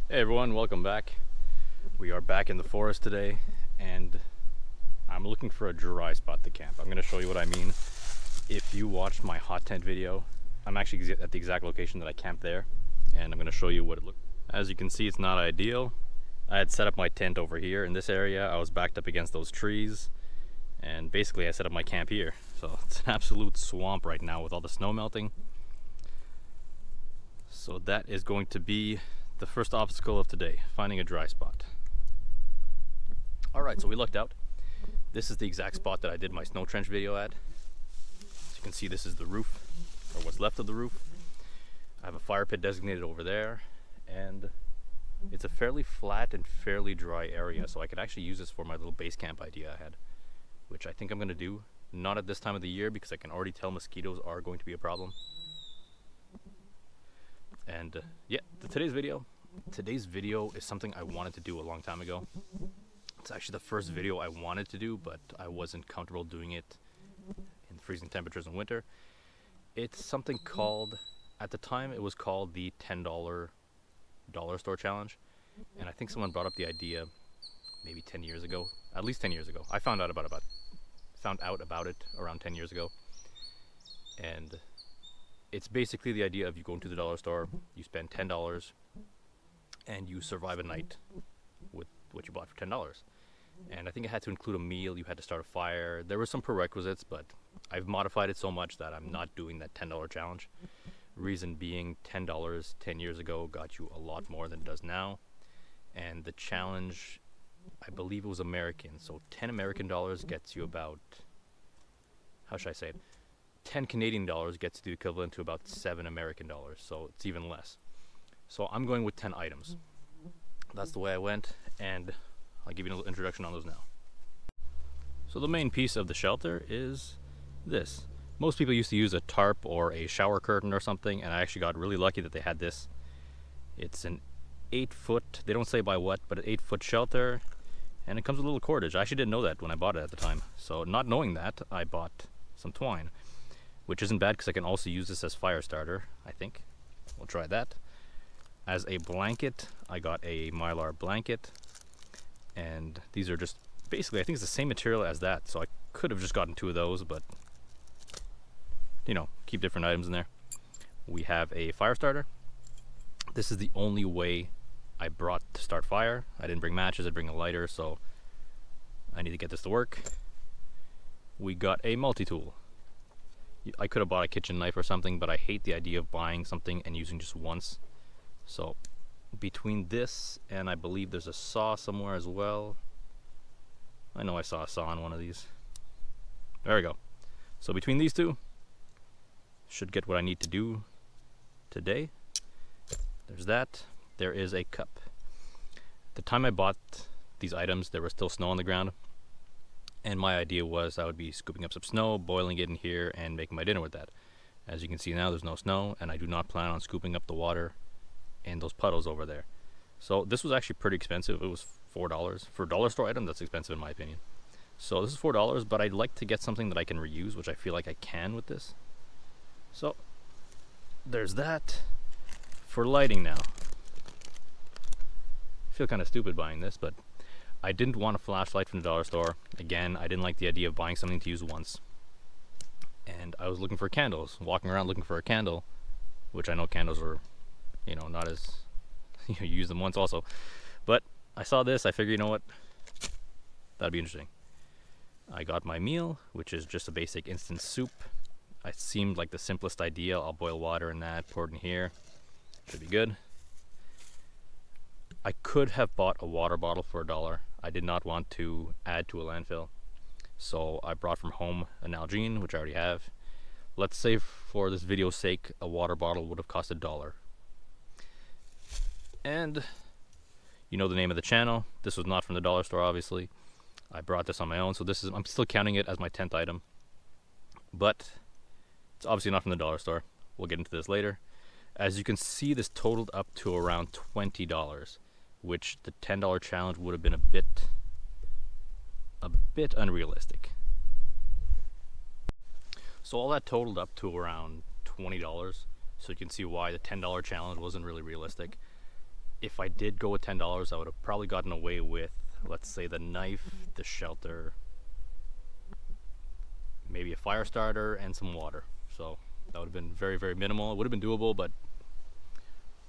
Hey everyone, welcome back. We are back in the forest today and I'm looking for a dry spot to camp. I'm going to show you what I mean. If you watched my hot tent video, I'm actually at the exact location that I camped there, and I'm going to show you what it looked like. As you can see, it's not ideal. I had set up my tent over here in this area. I was backed up against those trees and basically I set up my camp here. So it's an absolute swamp right now with all the snow melting. So that is going to be the first obstacle of today, finding a dry spot. Alright, so we looked out. This is the exact spot that I did my snow trench video at. As you can see, this is the roof, or what's left of the roof. I have a fire pit designated over there, and it's a fairly flat and fairly dry area, so I could actually use this for my little base camp idea I had, which I think I'm going to do. Not at this time of the year, because I can already tell mosquitoes are going to be a problem. And yeah, today's video is something I wanted to do a long time ago. It's actually the first video I wanted to do, but I wasn't comfortable doing it in freezing temperatures in winter. It's something called, at the time it was called the $10 dollar store challenge, and I think someone brought up the idea maybe 10 years ago, at least 10 years ago. I found out about it around 10 years ago, and it's basically the idea of you go into the dollar store, you spend $10, and you survive a night with what you bought for $10. And I think it had to include a meal, you had to start a fire. There were some prerequisites, but I've modified it so much that I'm not doing that $10 challenge. Reason being, $10 10 years ago got you a lot more than it does now. And the challenge, I believe it was American, so 10 American dollars gets you about, how should I say it? 10 Canadian dollars gets the equivalent to about 7 American dollars, so it's even less. So I'm going with 10 items. That's the way I went, and I'll give you a little introduction on those now. So the main piece of the shelter is this. Most people used to use a tarp or a shower curtain or something, and I actually got really lucky that they had this. It's an 8-foot, they don't say by what, but an 8-foot shelter, and it comes with a little cordage. I actually didn't know that when I bought it at the time. So not knowing that, I bought some twine, which isn't bad because I can also use this as fire starter, I think. We'll try that. As a blanket, I got a Mylar blanket, and these are just basically, I think it's the same material as that, so I could have just gotten 2 of those, but you know, keep different items in there. We have a fire starter. This is the only way I brought to start fire. I didn't bring matches, I bring a lighter, so I need to get this to work. We got a multi-tool. I could have bought a kitchen knife or something, but I hate the idea of buying something and using just once. So between this and I believe there's a saw somewhere as well. I know I saw a saw on one of these. There we go. So between these two, should get what I need to do today. There's that. There is a cup. The time I bought these items, there was still snow on the ground. And my idea was I would be scooping up some snow, boiling it in here, and making my dinner with that. As you can see now, there's no snow, and I do not plan on scooping up the water in those puddles over there. So this was actually pretty expensive. It was $4. For a dollar store item, that's expensive in my opinion. So this is $4, but I'd like to get something that I can reuse, which I feel like I can with this. So there's that. For lighting now. I feel kind of stupid buying this, but I didn't want a flashlight from the dollar store. Again, I didn't like the idea of buying something to use once. And I was looking for candles, walking around looking for a candle, which I know candles are, you know, not as, you use them once also. But I saw this, I figured, you know what, that'd be interesting. I got my meal, which is just a basic instant soup. It seemed like the simplest idea. I'll boil water in that, pour it in here. Should be good. I could have bought a water bottle for $1. I did not want to add to a landfill, so I brought from home an Nalgene, which I already have. Let's say for this video's sake, a water bottle would have cost $1. And you know the name of the channel. This was not from the dollar store, obviously. I brought this on my own, so this is, I'm still counting it as my 10th item, but it's obviously not from the dollar store. We'll get into this later. As you can see, this totaled up to around $20, which the $10 challenge would have been a bit unrealistic. So all that totaled up to around $20. So you can see why the $10 challenge wasn't really realistic. if I did go with $10, I would have probably gotten away with, let's say, the knife, the shelter, maybe a fire starter, and some water. So that would have been very, very minimal. It would have been doable, but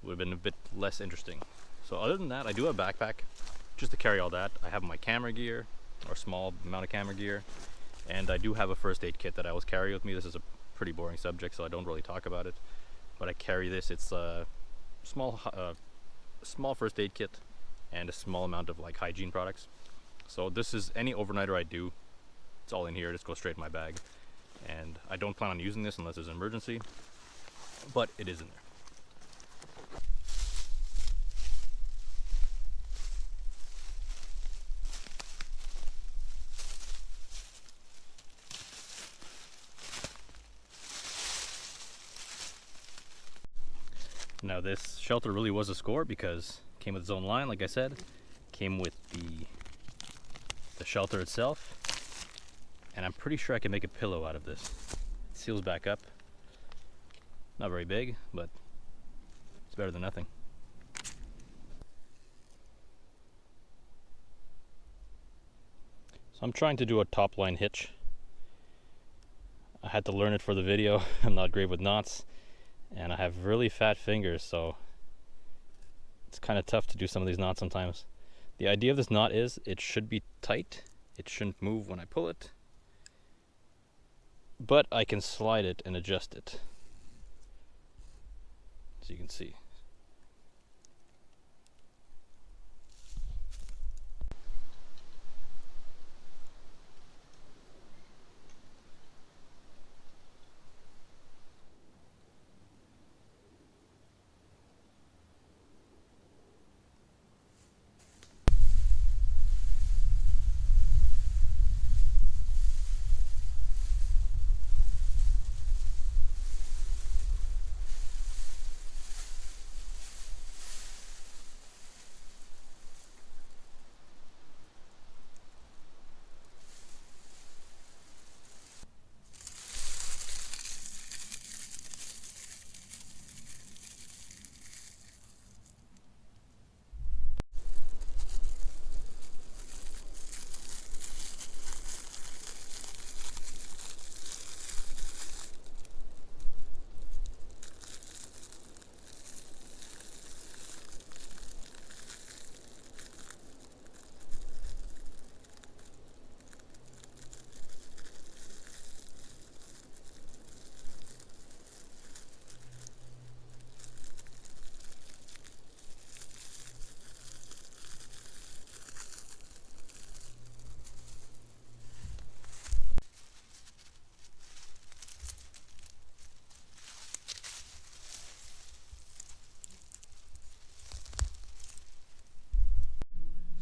it would have been a bit less interesting. So other than that, I do have a backpack just to carry all that. I have my camera gear, or small amount of camera gear, and I do have a first aid kit that I always carry with me. This is a pretty boring subject, so I don't really talk about it, but I carry this. It's a small first aid kit and a small amount of like hygiene products. So this is any overnighter I do, it's all in here. It just goes straight in my bag, and I don't plan on using this unless there's an emergency, but it is in there. Now this shelter really was a score because it came with its own line, like I said. Came with the shelter itself, and I'm pretty sure I can make a pillow out of this. It seals back up. Not very big, but it's better than nothing. So I'm trying to do a top line hitch. I had to learn it for the video. I'm not great with knots, and I have really fat fingers, so it's kind of tough to do some of these knots sometimes. The idea of this knot is it should be tight. It shouldn't move when I pull it, but I can slide it and adjust it, as you can see.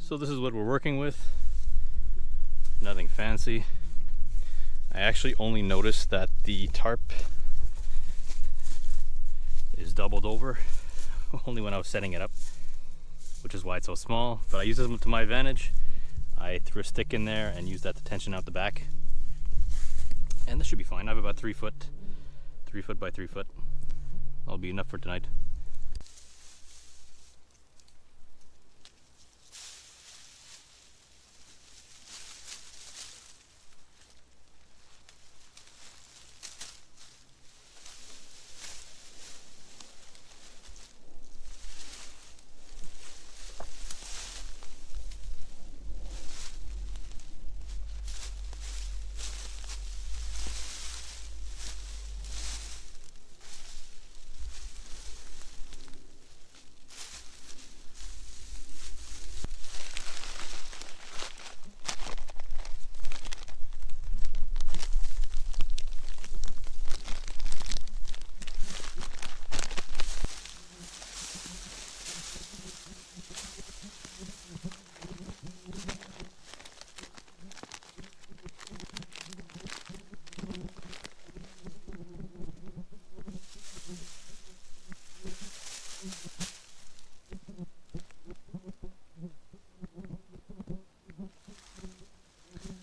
So this is what we're working with. Nothing fancy. I actually only noticed that the tarp is doubled over only when I was setting it up, which is why it's so small, but I use it to my advantage. I threw a stick in there and used that to tension out the back, and this should be fine. I have about 3 foot by 3 foot. That'll be enough for tonight.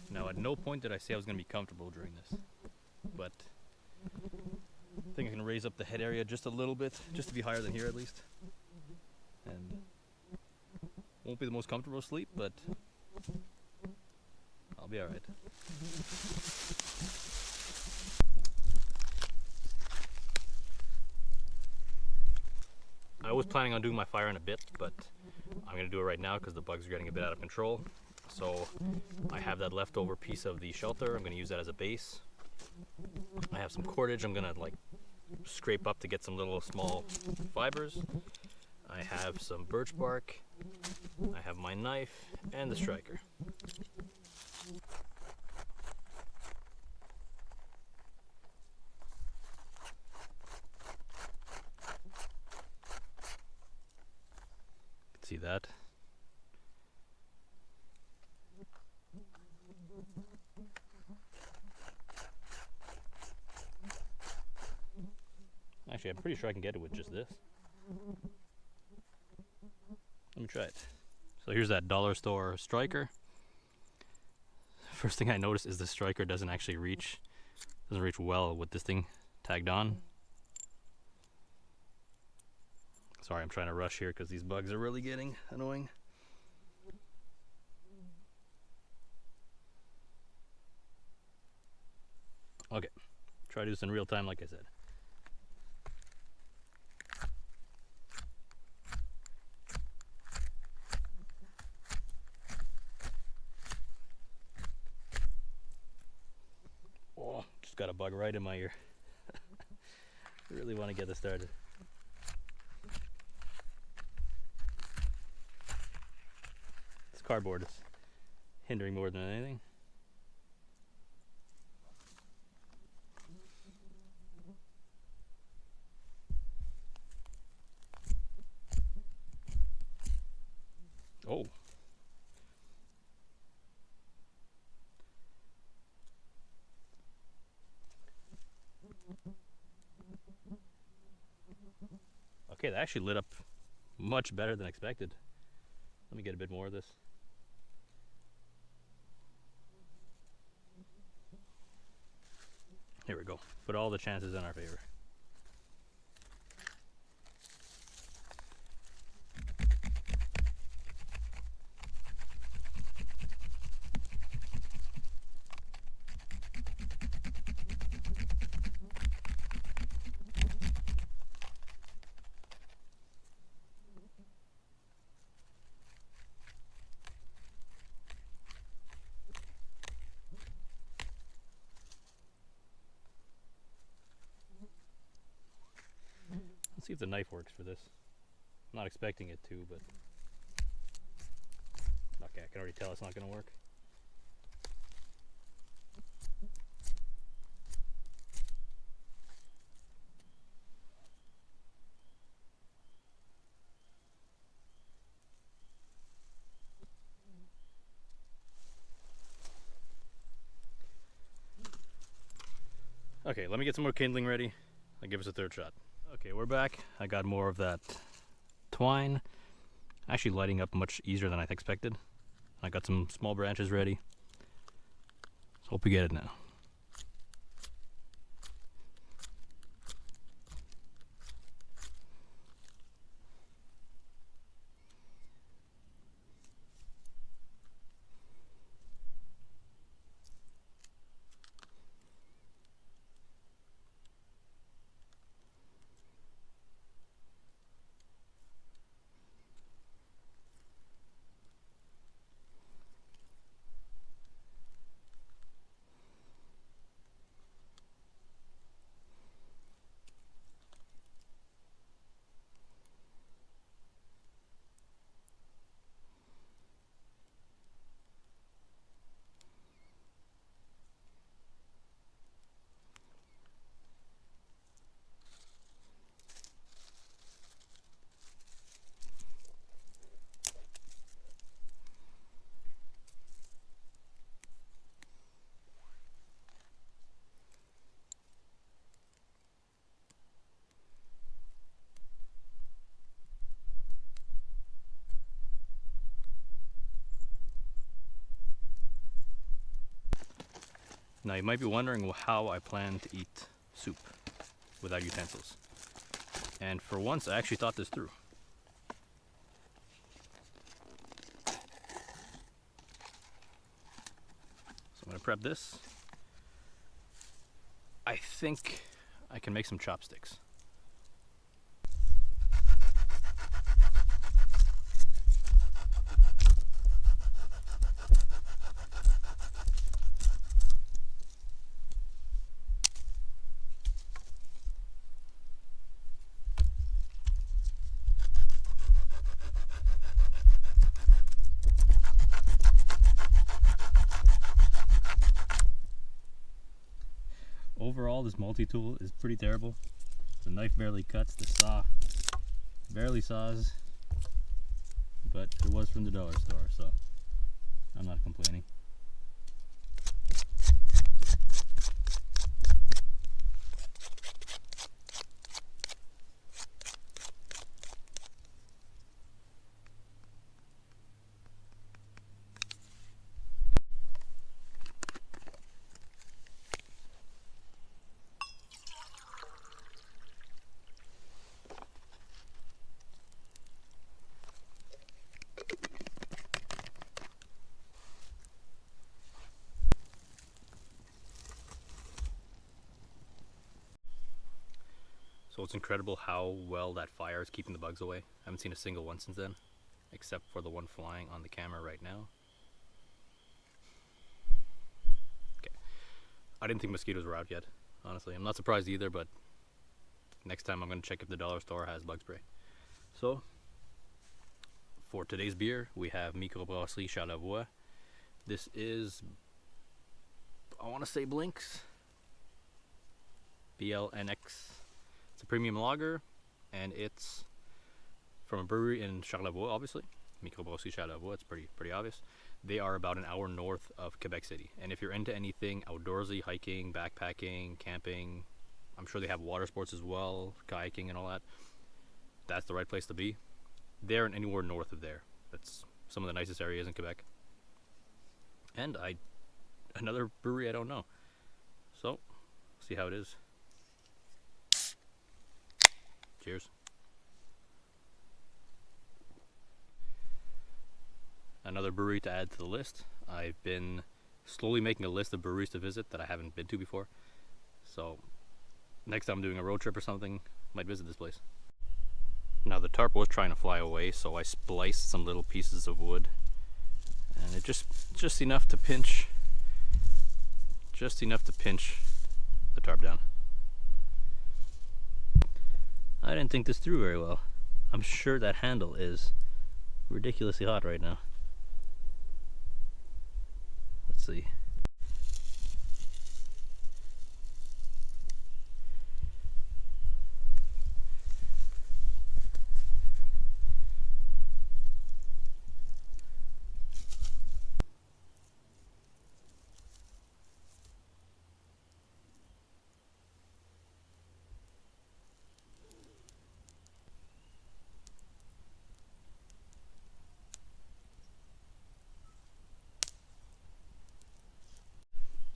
Now, at no point did I say I was going to be comfortable during this, but I think I can raise up the head area just a little bit, just to be higher than here at least. And Won't be the most comfortable sleep, but I'll be alright. I was planning on doing my fire in a bit, but I'm going to do it right now because the bugs are getting a bit out of control. So I have that leftover piece of the shelter. I'm going to use that as a base. I have some cordage I'm going to like scrape up to get some little small fibers. I have some birch bark. I have my knife and the striker. See that? Actually, I'm pretty sure I can get it with just this. Let me try it. So here's that dollar store striker. First thing I noticed is the striker doesn't reach well with this thing tagged on. Sorry, I'm trying to rush here because these bugs are really getting annoying. Okay, try to do this in real time like I said. Oh, just got a bug right in my ear. I really want to get this started. This cardboard is hindering more than anything. Oh. Okay, that actually lit up much better than expected. Let me get a bit more of this. Here we go. Put all the chances in our favor. Let's see if the knife works for this. I'm not expecting it to, but okay, I can already tell it's not going to work. Okay, let me get some more kindling ready and give us a third shot. Okay, we're back. I got more of that twine. Actually lighting up much easier than I expected. I got some small branches ready. So hope we get it now. Now you might be wondering how I plan to eat soup without utensils. And for once I actually thought this through. prep this. I think I can make some chopsticks. Overall, this multi-tool is pretty terrible. The knife barely cuts, the saw barely saws, but it was from the dollar store, so I'm not complaining. So it's incredible how well that fire is keeping the bugs away. I haven't seen a single one since then, except for the one flying on the camera right now. Okay. I didn't think mosquitoes were out yet, honestly. I'm not surprised either, but next time I'm going to check if the dollar store has bug spray. So, for today's beer, we have Microbrasserie Charlevoix. This is, I want to say Blinks. BLNX. It's a premium lager, and it's from a brewery in Charlevoix, obviously. Microbrasserie Charlevoix, it's pretty obvious. They are about an hour north of Quebec City. And if you're into anything outdoorsy, hiking, backpacking, camping, I'm sure they have water sports as well, kayaking and all that, that's the right place to be. There and anywhere north of there. That's some of the nicest areas in Quebec. And another brewery I don't know. So, see how it is. Cheers. Another brewery to add to the list. I've been slowly making a list of breweries to visit that I haven't been to before. So next time I'm doing a road trip or something, might visit this place. Now the tarp was trying to fly away, so I spliced some little pieces of wood, and it just enough to pinch the tarp down. I didn't think this through very well. I'm sure that handle is ridiculously hot right now. Let's see.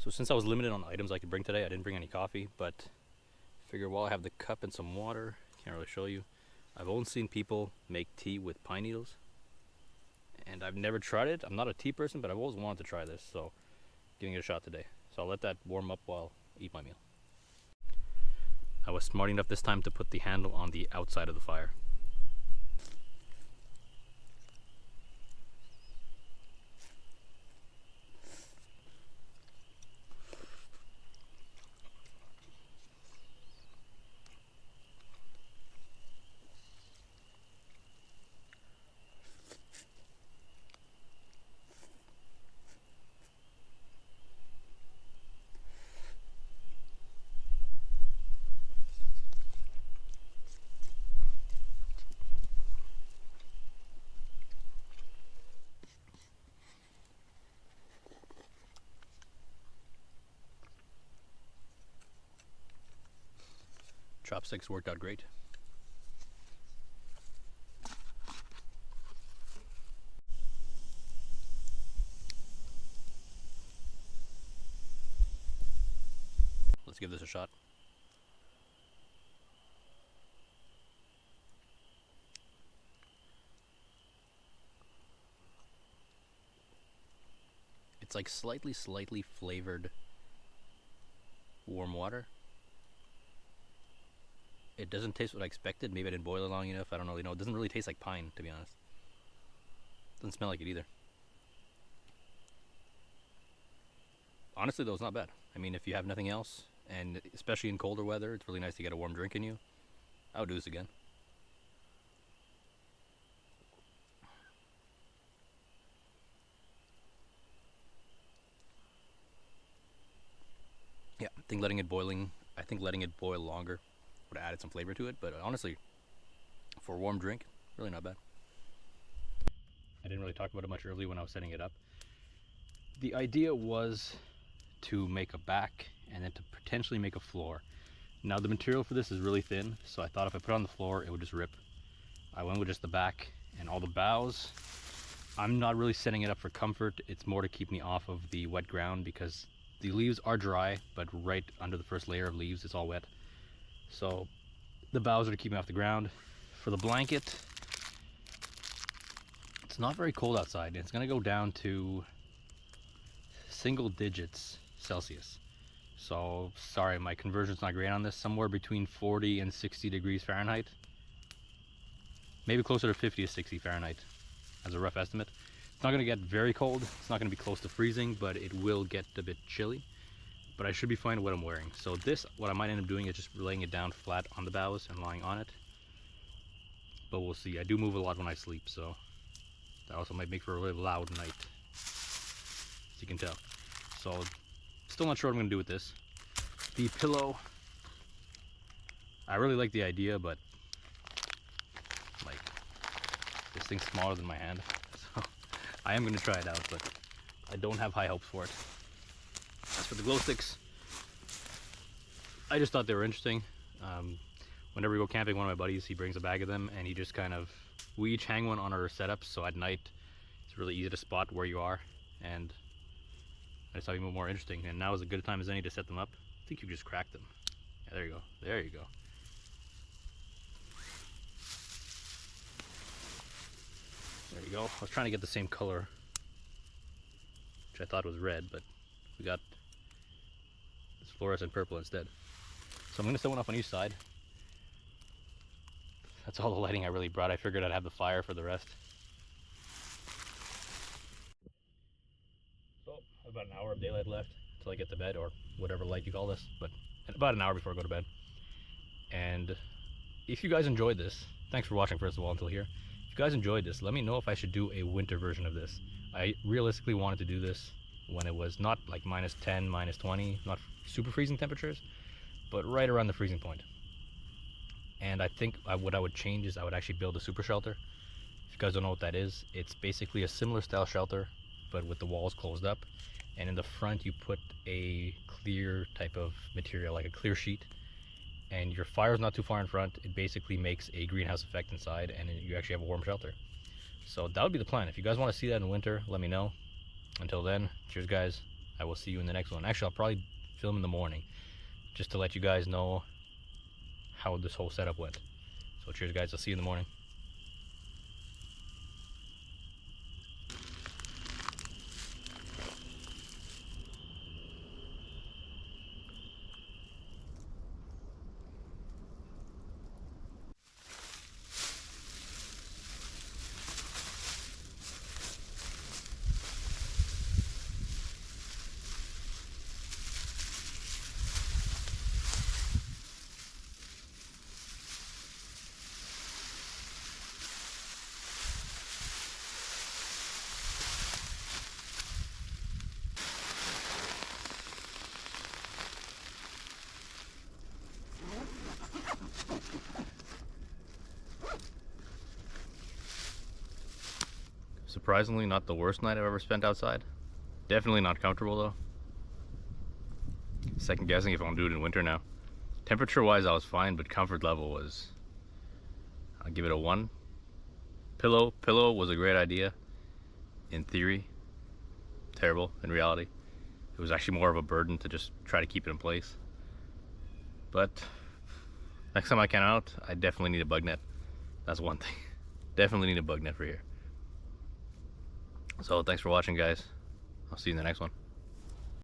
So since I was limited on items I could bring today, I didn't bring any coffee, but figure while I have the cup and some water, can't really show you. I've only seen people make tea with pine needles, and I've never tried it. I'm not a tea person, but I've always wanted to try this, so giving it a shot today. So I'll let that warm up while I eat my meal. I was smart enough this time to put the handle on the outside of the fire. Chopsticks worked out great. Let's give this a shot. It's like slightly flavored warm water. It doesn't taste what I expected. Maybe I didn't boil it long enough. I don't really know. It doesn't really taste like pine, to be honest. Doesn't smell like it either. Honestly, though, it's not bad. I mean, if you have nothing else, and especially in colder weather, it's really nice to get a warm drink in you. I would do this again. Yeah, I think letting it boil longer would have added some flavor to it. But honestly, for a warm drink, really not bad. I didn't really talk about it much earlier when I was setting it up. The idea was to make a back and then to potentially make a floor. Now the material for this is really thin, so I thought if I put it on the floor, it would just rip. I went with just the back and all the boughs. I'm not really setting it up for comfort. It's more to keep me off of the wet ground because the leaves are dry, but right under the first layer of leaves, it's all wet. So the boughs are to keep me off the ground. For the blanket, it's not very cold outside. It's gonna go down to single digits Celsius. So sorry, my conversion's not great on this. Somewhere between 40 and 60 degrees Fahrenheit. Maybe closer to 50 to 60 Fahrenheit as a rough estimate. It's not going to get very cold. It's not going to be close to freezing, but it will get a bit chilly. But I should be fine with what I'm wearing. So this, what I might end up doing is just laying it down flat on the boughs and lying on it. But we'll see. I do move a lot when I sleep, so that also might make for a really loud night, as you can tell. So still not sure what I'm going to do with this. The pillow, I really like the idea, but like this thing's smaller than my hand. So I am going to try it out, but I don't have high hopes for it. As for the glow sticks, I just thought they were interesting. Whenever we go camping, one of my buddies, he brings a bag of them, and he just kind of, we each hang one on our setup, so at night it's really easy to spot where you are, and I just thought it'd be more interesting. And now is as good a time as any to set them up. I think you just crack them. Yeah, there you go. There you go. There you go. I was trying to get the same color, which I thought was red, but we got this fluorescent purple instead. So I'm going to set one up on each side. That's all the lighting I really brought. I figured I'd have the fire for the rest. So about an hour of daylight left until I get to bed, or whatever light you call this, but about an hour before I go to bed. And if you guys enjoyed this, thanks for watching first of all until here. If you guys enjoyed this, let me know if I should do a winter version of this. I realistically wanted to do this when it was not like minus 10, minus 20, not super freezing temperatures, but right around the freezing point. And I think what I would change is I would actually build a super shelter. If you guys don't know what that is, it's basically a similar style shelter, but with the walls closed up. And in the front, you put a clear type of material, like a clear sheet. And your fire's not too far in front. It basically makes a greenhouse effect inside, and you actually have a warm shelter. So that would be the plan. If you guys want to see that in winter, let me know. Until then, cheers guys. I will see you in the next one. Actually, I'll probably film in the morning, just to let you guys know how this whole setup went. So cheers guys, I'll see you in the morning. Surprisingly, not the worst night I've ever spent outside. Definitely not comfortable though. Second guessing if I'm doing it in winter now. Temperature wise I was fine, but comfort level was, I'll give it a 1. Pillow was a great idea in theory. Terrible in reality. It was actually more of a burden to just try to keep it in place. But next time I camp out, I definitely need a bug net. That's one thing. Definitely need a bug net for here. So thanks for watching guys. I'll see you in the next one.